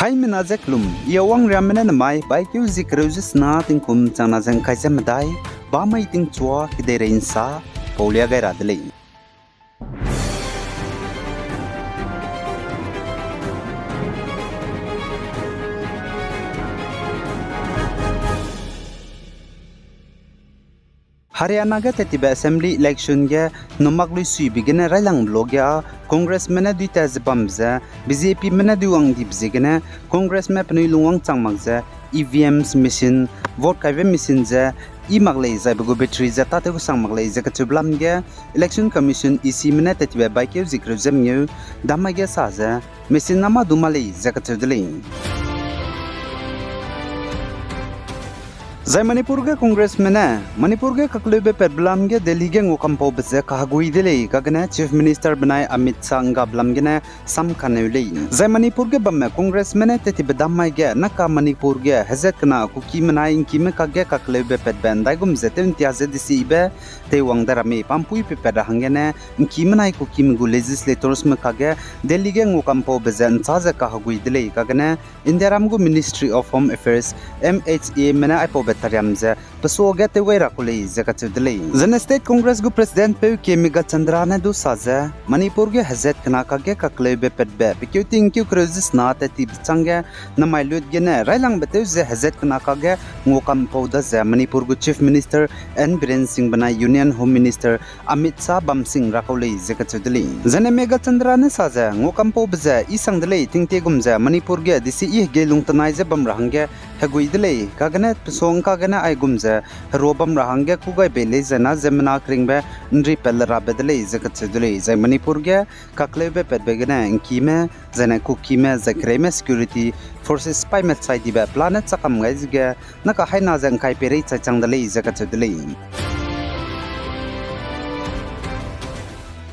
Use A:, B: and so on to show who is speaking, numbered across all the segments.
A: Hai menazeklum, iawang ramena namai baikyu zikruzis na tingkum chana jang kaisa madai ba mai ting chua kidere insa polia gai radlei. Haryana ga tetiba assembly election ga nomaklu sui bigena railang blogya Congress mena duita zbamza BJP mena duang dibzigena Congress ma pnui luang changmakza EVMs machine vote kaive machine za imaglei za bugo battery za tategu sangmaglei za katublam ga election commission EC mena tetiba baikeu zikruzem nyu damage saza machine nama dumalei za katudlei Zai Manipur ke Congress mena Manipur ke kaklube perblam ke Delhi ke ngokampo bese kahagui dele kagana Chief Minister banai Amit Shah nga blam gena sam khanewlei Zai Manipur ke bamme Congress mena teti bedamai ge naka Manipur ge hazet kana kuki manai inki me kage kaklube petben daigum zetem tiaze disi ibe te wangdarami pampui pepeda hangena inki manai kuki mgu legislators me kage Delhi ke ngokampo bese nchaze kahagui dele kagana Indiaramgu Ministry of Home Affairs MHA mena ipo Tariamza, Pasoga te Wera Kuli, Zakatudley. Zan State Congress gu President Peuke Miga Chandrana du Saza, Manipur ge Hazet Kanaka ge Kaklebe Petbe, Pikuting Q Cruises not at Tibchanga, Namai Lud Gene, Railang Betuze Hazet Kanaka ge, Ngokam Poda, Manipur gu Chief Minister, and Biren Singh Bana Union Home Minister, Amit Shah Bam Singh Rakoli, Zakatudley. Zan Mega Chandrana Saza, Ngokam Pobza, Isang Delay, Tingtegumza, Manipur ge, Disi Gelung Tanaiza Bamranga, Haguidele, Kaganet, Song Kagana Igumza, Robam Rahanga Kugai Belezana, Zemana Kringbe, Ndri Pelra Bedele, Zakatudele, Zamanipurga, Kaklebe Pedbegana, and Kime, Zanaku Kime, Zakreme Security, Forces Spy Metside, Planet Sakam Gaziga, Nakahaina Zankai Pere, Changdale, Zakatudele.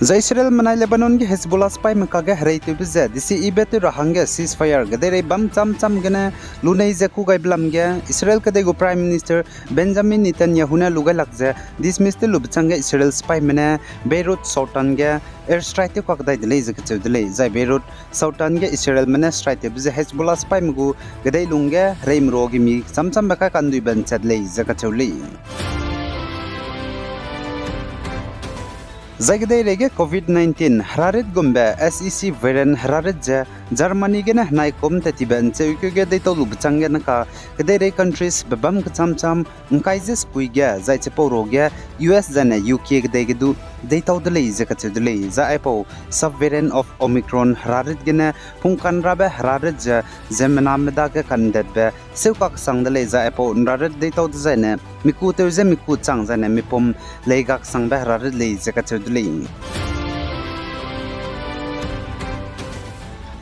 A: Israel manai Lebanon ge Hezbollah spy makaga haraitu biza disi ibetu rahanga ceasefire gadere bam cham gana lunai zaku gai blam ge Israel kade go Prime Minister Benjamin Netanyahu na lugai lakja dismiss te lubchanga Israel spy mena Beirut Sultan ge airstrike te kwakdai dele zakchu dele zai Beirut Sultan ge Israel mena strike biza Hezbollah spy mugu gadai lunga reimro gi mi cham baka kandui ban chadle zakchu le Zagday rege COVID-19 hararit gumbe SEC variant hararit ja Germany gena nai kom tatiban cheuke ge dei tolu bchangge naka kedere countries babam kcham ngkaizes puiga zai chepo roge US jana UK ge dei du dei tawdele zakachudele za ipo subvariant of Omicron hararit gena pungkan rabe hararit ja zemna meda ge kandetbe seukak sangdele za ipo hararit dei tawd zaine miku teuze miku chang jana mipom leigak sangbe hararit le zakachudele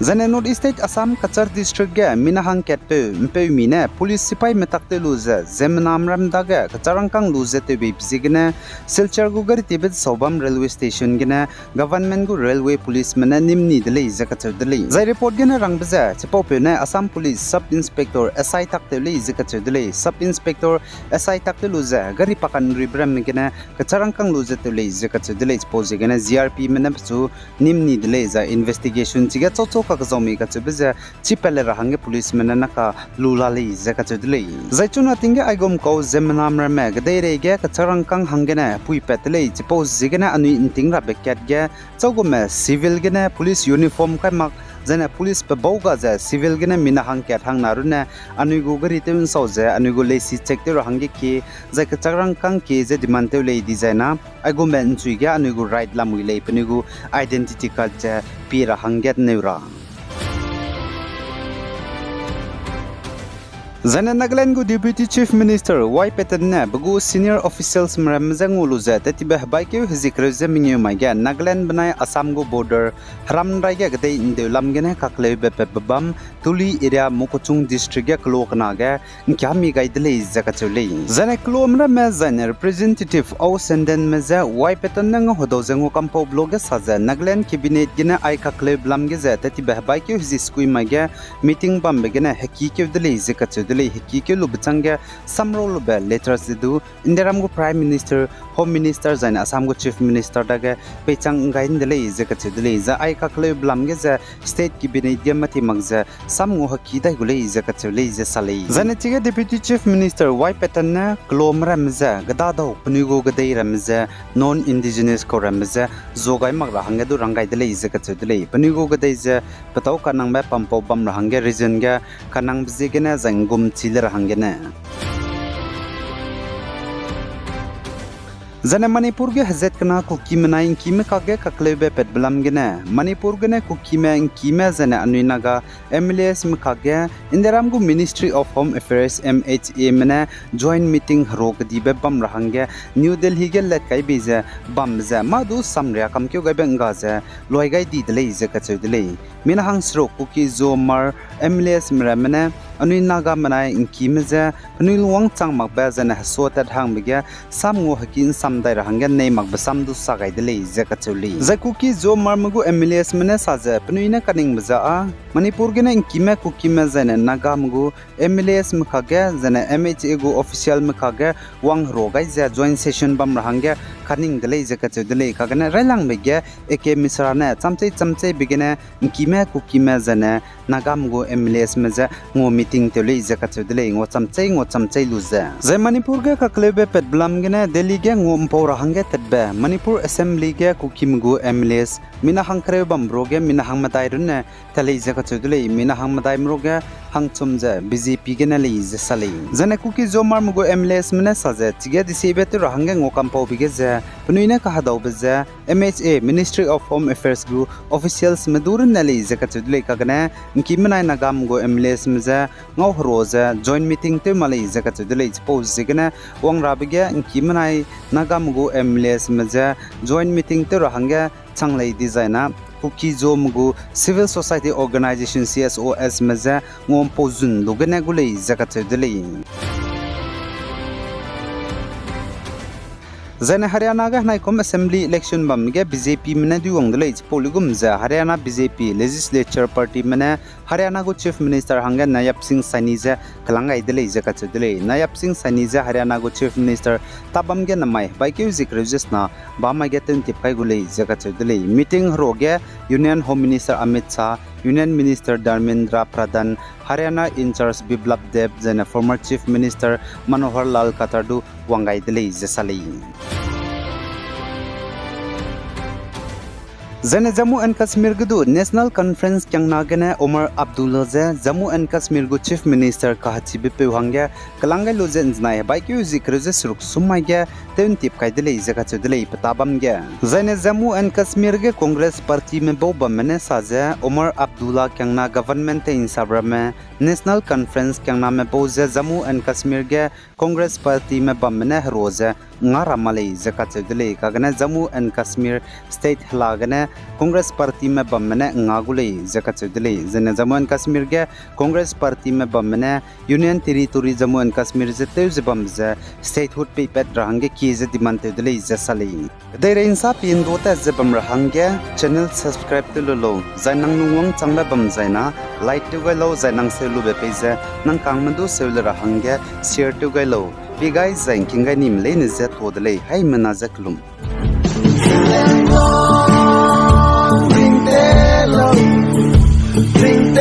A: Zane North State Assam Kachar District ge Minahang Ketpe Mpe Mine Police Sipai Metakte Luze Zemnam Ramdaga Kacharangkang Luze te Bipsigene Silchar Gugar Tibet Sobam Railway Station gene Government gu Railway Police mena nimni dele zakachudele Zai report gene rangbaza Chepopene Assam Police Sub Inspector SI Taktele zakachudele Sub Inspector SI Takte Luze Gari Pakan Ribram gene Kacharangkang Luze tele zakachudele Pose gene ZRP mena psu nimni dele za investigation chiga chocho Kazomi Kachubiza, Chipele Rahange policemen and Naka Lulali Zakachudli. Zaichuna Tinga Igom Ko Zemanam Rameg, Deirege, Kacharankang Hangene, Pui Petele, Chipos Zigana and Intingra Bekatge, Zogome, Civil Gene, Police Uniform Kamak, Zena Police Peboga, Civil Gene Minahang Kat Hang Naruna, Anugu Garitum Soze, Anugu Lacy Check the Rahangiki, Zakacharankang Ki, Zedimantele designer, Igomen Twiga, Anugu Right Lamule, Penugu, Identity Culture, Pira Hanget Neura. Zana Nagaland gu Deputy Chief Minister Y Petana bagu senior officials mramzang uluza tatibah baikeu hizikreze mingyu maiga Nagaland banai Assam gu border haram raiga gade indelam gene kakle bebam tuli area mokochung district ya klokna ga nkyami gaidle zakachule Zana klomra me zana representative au senden meza Y Petana ngo hodozango kampo blog saza Nagaland cabinet gene ai kakle blam ge za tatibah baikeu hiziskui maiga meeting bam begene hakike dele zakachule dele hiki ke lu bchangge samro lu be letters du indiram go prime minister home minister zaina assam go chief minister daga pechang gain dele je ka che dele za ai ka kle blam ge za state ki bine ge mati magza sam ngo haki dai gule je ka che le je salai zaina chige deputy chief minister why pattern na glomra mza gada da puni go ga dai ramza non indigenous ko ramza zogai mag ra hang du rangai dele je ka che dele puni go ga dai je patau kanang ba pampo bam ra hang ge region ga kanang bje ge na zangum chile ra hang ge na Zane Manipur ge hazet kana kuki menaing kime kage kaklebe pet belam gene Manipur gene kuki me kime zane anui naga MLS mkage inderam gu Ministry of Home Affairs MHA mena joint meeting rok dibe bam rahange New Delhi ge let kai bize bam za madu samria kam kyo ga benga za loi gai di dele ze ka chudele mina hang sro kuki zo mar MLS mra mena anui naga manai kime za anui luang chang mak ba zane so tat hang bige sam ngo hakin sam dai rahang nei mak basam du sagai dele zaka chuli zakuki zo marmagu MLS mena saja pnuina kaning baza a manipur gena inkime kuki me zane naga mgu MLS mkhage zane MHA go official mkhage wang rogai za joint session bam rahang kaning dele zaka chudele kagana railang bege eke misrana chamchei bigena inkime kuki me zane naga mgu MLS meza ngo meeting tele zaka chudele ngo chamchei luza zai manipur ge kaklebe pet blam gena delhi ge ngo Pora hange tedbe Manipur Assembly ge kukimgu MLS mina hangkre bambroge mina hangmatai runne tale jaka chudule mina hangmatai mroge hangchumje BJP ge nali je sali jane kuki zomar mugo MLS mena saje tige disibe tu hange ngokam pau bige je punuine ka hadaw beje MHA Ministry of Home Affairs gu officials medur nali jaka chudule kagane nkimnai nagam go MLS mje ngau hroje joint meeting te mali jaka chudule pose jigena wangra bige nkimnai nagam go MLS mja joint meeting te rahanga changlei designa kuki zomgu civil society organization CSOS mja ngom pozun lugene gulei zakat delei Zane Haryana ga naikom assembly election bam ge BJP mena duong dele poligum za Haryana BJP legislature party mena Haryana go chief minister hanga Nayab Singh Saini za kalangai dele jaka chudele Nayab Singh Saini za Haryana go chief minister tabam ge namai by ke zik regisna ba ma ge ten tip kai gule jaka chudele meeting roge union home minister Amit Shah Union Minister Dharmendra Pradhan, Haryana in charge Biplab Deb, then former Chief Minister Manohar Lal Khattar wangai dele jesali. Zane Jammu and Kashmir gudu National Conference kyang nagane Omar Abdullah ze Jammu and Kashmir gu Chief Minister kahachi bipe hangya kalangai loje nznai bai kyu zikreje suruk sumai ge ten tip kai dele zaka chudele patabam ge Zane Jammu and Kashmir ge Congress party me bo bamne saje Omar Abdullah kyang na government te insabra me National Conference kyang na me bo ze Jammu and Kashmir ge Congress party me bamne roje ngara malai zaka chudele kagana Jammu and Kashmir state halagane Congress party में बमने ngaguले जका चुदले जने Jammu and Kashmir के Congress party में बमने union territory Jammu and Kashmir जे तेज बमजे statehood पे पेट रहंगे की जे डिमांड तेदले जसले देरे इंसा पिन दोता जे बम रहंगे चैनल सब्सक्राइब ते लो जायनंग नुंग चांगबा बम जायना लाइक टु गलो जायनंग से लुबे पेजे नंग कांगमदु सेल रहंगे शेयर टु गलो बि गाइस जायकिंग निम ले ने जे तोदले हाय मना जकलुम Bring